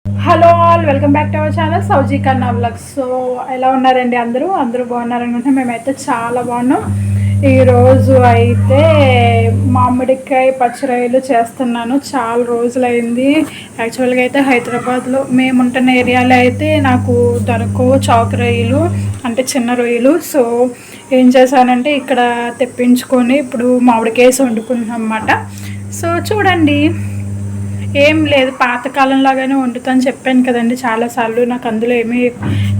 Hello all, welcome back to our channel Souji Kanna vlogs. So ఎలా ఉన్నారండి? అందరూ బాగున్నారనుకుంటే మేమైతే చాలా బాగున్నాం. ఈరోజు అయితే మామిడికాయ పచ్చిరొయ్యలు చేస్తున్నాను. చాలా రోజులైంది. యాక్చువల్గా అయితే హైదరాబాద్లో మేము ఉంటున్న ఏరియాలో అయితే నాకు దొరకవు చాకు రొయ్యలు, అంటే చిన్న రొయ్యలు. సో ఏం చేశానంటే ఇక్కడ తెప్పించుకొని ఇప్పుడు మామిడికాయ వండుకుంటున్నాం అన్నమాట. సో చూడండి, ఏం లేదు, పాతకాలం లాగానే వండుతాను చెప్పాను కదండి చాలాసార్లు. నాకు అందులో ఏమీ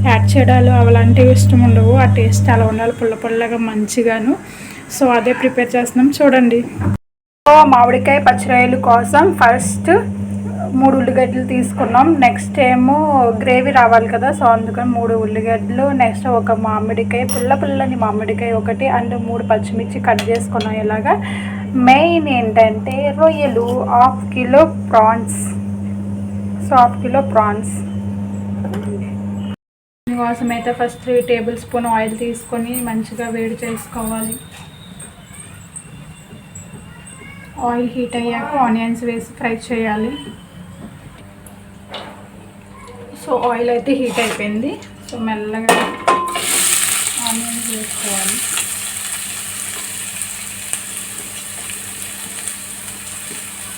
యాడ్ చేయడాలు అలాంటివి ఇష్టం ఉండవు. ఆ టేస్ట్ అలా ఉండాలి, పుల్ల పుల్లగా మంచిగాను. సో అదే ప్రిపేర్ చేస్తున్నాం చూడండి. మామిడికాయ పచ్చిరొయ్యల కోసం ఫస్ట్ 3 ఉల్లిగడ్డలు తీసుకున్నాం. నెక్స్ట్ ఏమో గ్రేవీ రావాలి కదా, సో అందుకని 3 ఉల్లిగడ్డలు, నెక్స్ట్ ఒక మామిడికాయ, పుల్లని మామిడికాయ ఒకటి, అండ్ 3 పచ్చిమిర్చి కట్ చేసుకున్నాం. ఇలాగా మెయిన్ ఏంటంటే రొయ్యలు, 1/2 kilo prawns. So 1/2 kilo prawns కోసం అయితే ఫస్ట్ 3 టేబుల్ స్పూన్ ఆయిల్ తీసుకొని మంచిగా వేడి చేసుకోవాలి. ఆయిల్ హీట్ అయ్యాక ఆనియన్స్ వేసి ఫ్రై చేయాలి. సో ఆయిల్ అయితే హీట్ అయిపోయింది. సో మెల్లగా ఆనియన్స్ వేసుకోవాలి.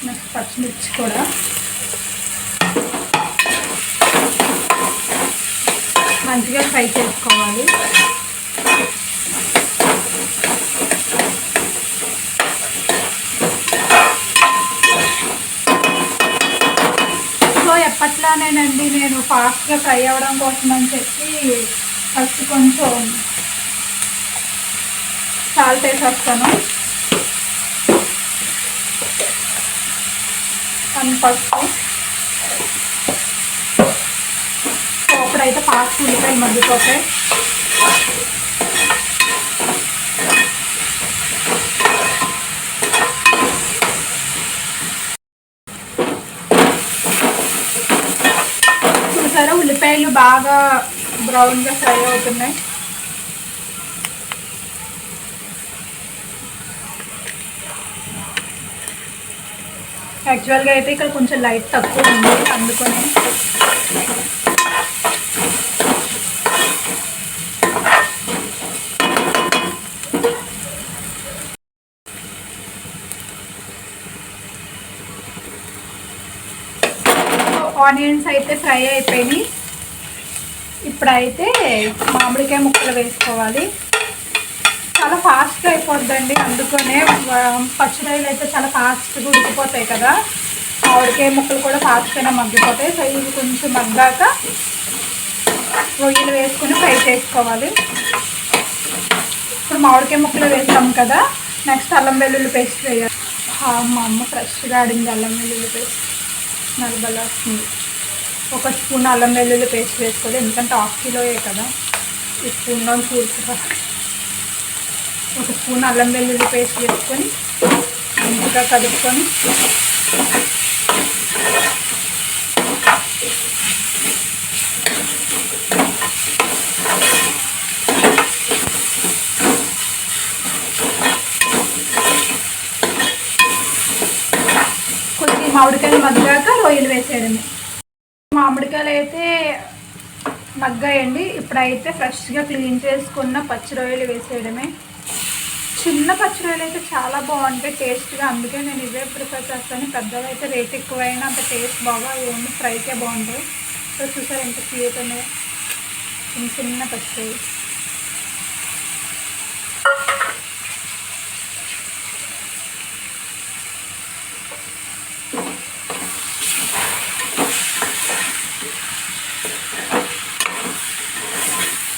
నెక్స్ట్ పచ్చిమిర్చి కూడా మంచిగా ఫ్రై చేసుకోవాలి. సో ఎప్పట్లానేనండి, నేను ఫాస్ట్గా ఫ్రై అవ్వడం కోసం అని చెప్పి ఫస్ట్ కొంచెం సాల్ట్ వేసేస్తాను. పసుపు. సో అప్పుడైతే ఫాస్ట్ ఉల్లిపాయలు మగ్గిపోతాయి. చూసారా, ఉల్లిపాయలు బాగా బ్రౌన్గా ఫ్రై అవుతున్నాయి. యాక్చువల్గా అయితే ఇక్కడ కొంచెం లైట్ తక్కువ ఉంది, అందుకని ఆనియన్స్ అయితే ఫ్రై అయిపోయినాయి. ఇప్పుడైతే మామిడికాయ ముక్కలు వేసుకోవాలి. చాలా ఫాస్ట్గా అయిపోద్దండి, అందుకనే పచ్చిరొయ్యలు అయితే చాలా ఫాస్ట్గా ఉడికిపోతాయి కదా, మామిడికాయ ముక్కలు కూడా ఫాస్ట్గానే మగ్గిపోతాయి. సో ఇవి కొంచెం మగ్గాక రొయ్యలు వేసుకొని ఫ్రై చేసుకోవాలి. ఇప్పుడు మామిడికాయ ముక్కలు వేస్తాం కదా, నెక్స్ట్ అల్లం వెల్లుల్లి పేస్ట్ వేయాలి. మా అమ్మ ఫ్రెష్గా ఆడింది అల్లం వెల్లుల్లి పేస్ట్, నలబల వస్తుంది. 1 స్పూన్ అల్లం వెల్లుల్లి పేస్ట్ వేసుకోవాలి, ఎందుకంటే 1/2 కిలోయే కదా, ఈ స్పూన్లో పూర్తిగా 1 స్పూన్ అల్లం వెల్లుల్లి పేస్ట్ వేసుకొని మంచిగా కలుపుకొని కొద్ది మామిడికాయలు మగ్గాక రొయ్యలు వేసేయడమే. మామిడికాయలు అయితే మగ్గాయండి. ఇప్పుడైతే ఫ్రెష్గా క్లీన్ చేసుకున్న పచ్చి రొయ్యలు వేసేయడమే. చిన్న పచ్చిరొయ్యలు అయితే చాలా బాగుంటాయి టేస్ట్గా, అందుకే నేను ఇవే ప్రిఫర్ చేస్తాను. పెద్దవి అయితే రేట్ ఎక్కువైనా అంత టేస్ట్ బాగా, ఓన్లీ ఫ్రైకే బాగుంటాయి. సో చూసారు ఎంత క్యూట్ అనే చిన్న పచ్చిరొయ్యలు.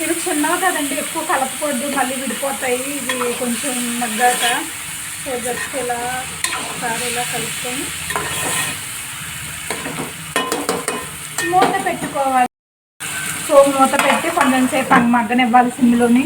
ఇవి చిన్నవి కదండి, ఎక్కువ కలపకూడదు, మళ్ళీ విడిపోతాయి. ఇవి కొంచెం మగ్గాక సో జస్ట్ ఇలా ఒకసారి ఇలా కలుపుకొని మూత పెట్టుకోవాలి. సో మూత పెట్టి కొంచెం సేపు మగ్గనివ్వాలి సిమ్లోని.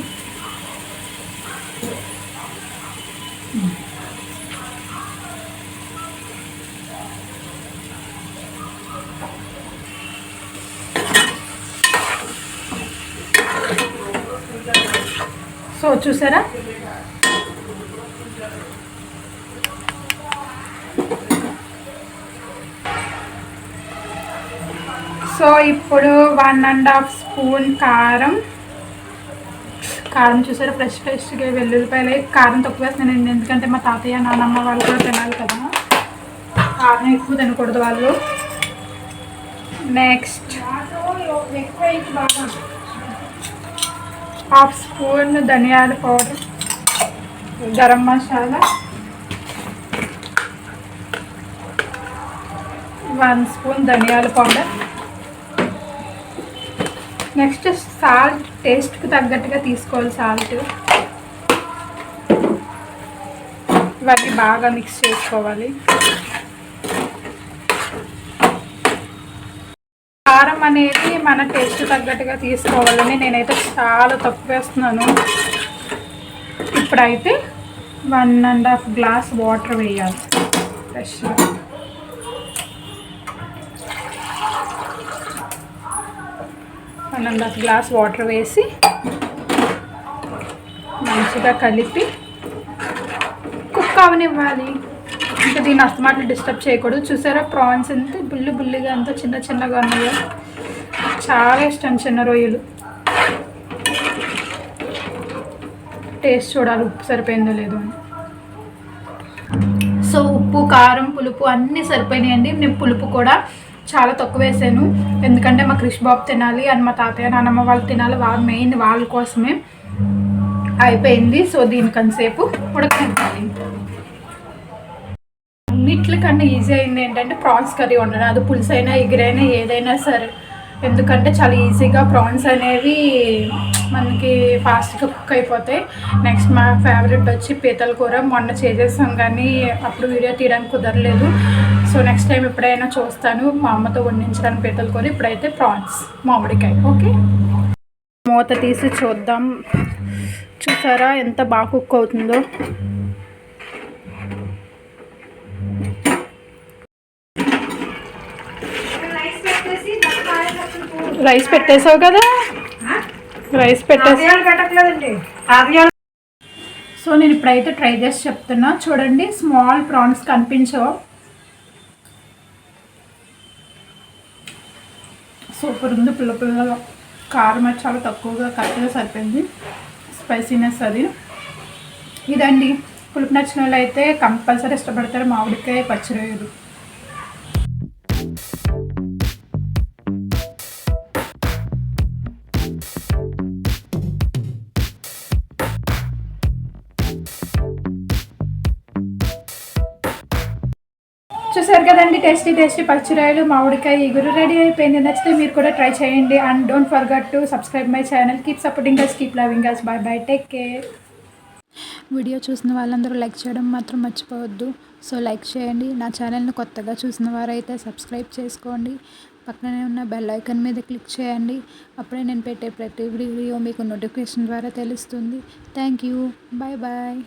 సో చూసారా, సో ఇప్పుడు 1.5 స్పూన్ కారం చూసారా, ఫ్రెష్గా వెల్లుల్లిపాయలు. కారం తక్కువ వేస్తున్నాను ఎందుకంటే మా తాతయ్య నాన్నమ్మ వాళ్ళు కూడా తినాలి కదా, కారం ఎక్కువ తినకూడదు వాళ్ళు. నెక్స్ట్ 1/2 స్పూన్ ధనియాల పౌడర్, గరం మసాలా, 1 స్పూన్ ధనియాల పౌడర్. నెక్స్ట్ సాల్ట్, టేస్ట్కి తగ్గట్టుగా తీసుకోవాలి సాల్ట్. ఇవన్నీ బాగా మిక్స్ చేసుకోవాలి. కారం అనేది మన టేస్ట్ తగ్గట్టుగా తీసుకోవాలని నేనైతే చాలా తక్కువ వేస్తున్నాను. ఇప్పుడైతే 1.5 గ్లాస్ వాటర్ వేయాలి ఫ్రెష్గా. One and half glass water వేసి మంచిగా కలిపి కుక్ అవనివ్వాలి. ఇంకా దీన్ని అస్తమాట్లు డిస్టర్బ్ చేయకూడదు. చూసారా ప్రాన్స్ ఎంత బుల్లిగా ఎంత చిన్నగా ఉన్నాయో, చాలా ఇష్టం చిన్న రొయ్యలు. టేస్ట్ చూడాలి ఉప్పు సరిపోయిందో లేదో అని. సో ఉప్పు, కారం, పులుపు అన్నీ సరిపోయినాయండి. నేను పులుపు కూడా చాలా తక్కువ వేసాను ఎందుకంటే మా క్రిష్ బాబు తినాలి అండ్ మా తాతయ్య నాన్నమ్మ వాళ్ళు తినాలి, మెయిన్ వాళ్ళ కోసమే అయిపోయింది. సో దీనికంతసేపు ఉడకనివ్వాలి. అన్నిట్లకన్నా ఈజీ అయింది ఏంటంటే ప్రాన్స్ కర్రీ వండడం. అది పులుసు అయినా ఎగురైనా ఏదైనా సరే, ఎందుకంటే చాలా ఈజీగా ప్రాన్స్ అనేవి మనకి ఫాస్ట్గా కుక్ అయిపోతాయి. నెక్స్ట్ మా ఫేవరెట్ వచ్చి పీతల కూర. మొన్న చేసేసాం కానీ అప్పుడు వీడియో తీయడానికి కుదరలేదు. సో నెక్స్ట్ టైం ఎప్పుడైనా చూస్తాను మా అమ్మతో వండించడానికి పీతల కూర. ఇప్పుడైతే ప్రాన్స్, మామిడికాయ. ఓకే, మూత తీసి చూద్దాం. చూసారా ఎంత బాగా కుక్ అవుతుందో. రైస్ పెట్టేసావు కదా, రైస్ పెట్టేసి. సో నేను ఇప్పుడైతే ట్రై చేసి చెప్తున్నా. చూడండి, స్మాల్ ప్రాన్స్ కనిపించవు. సూపర్ ఉంది, పుల్లగా. కారం అది చాలా తక్కువగా కరెక్ట్గా సరిపోయింది. స్పైసీనెస్ అది ఇదండి. పులుపు నచ్చిన వాళ్ళు అయితే కంపల్సరీ ఇష్టపడతారు మామిడికాయ పచ్చిరొయ్యలు. చూసారు కదండి, టేస్టీ పచ్చిరాయలు మామిడికాయ ఇగురు రెడీ అయిపోయింది. నచ్చితే మీరు కూడా ట్రై చేయండి. And don't forget to subscribe my channel. Keep supporting us, keep loving us. By, take care. Video చూసిన వాళ్ళందరూ లైక్ చేయడం మాత్రం మర్చిపోవద్దు. సో లైక్ చేయండి. నా ఛానల్ని కొత్తగా చూసిన వారైతే సబ్స్క్రైబ్ చేసుకోండి. పక్కనే ఉన్న బెల్ ఐకాన్ మీద క్లిక్ చేయండి. అప్పుడే నేను పెట్టే ప్రతి వీడియో మీకు నోటిఫికేషన్ ద్వారా తెలుస్తుంది. Thank you. బాయ్.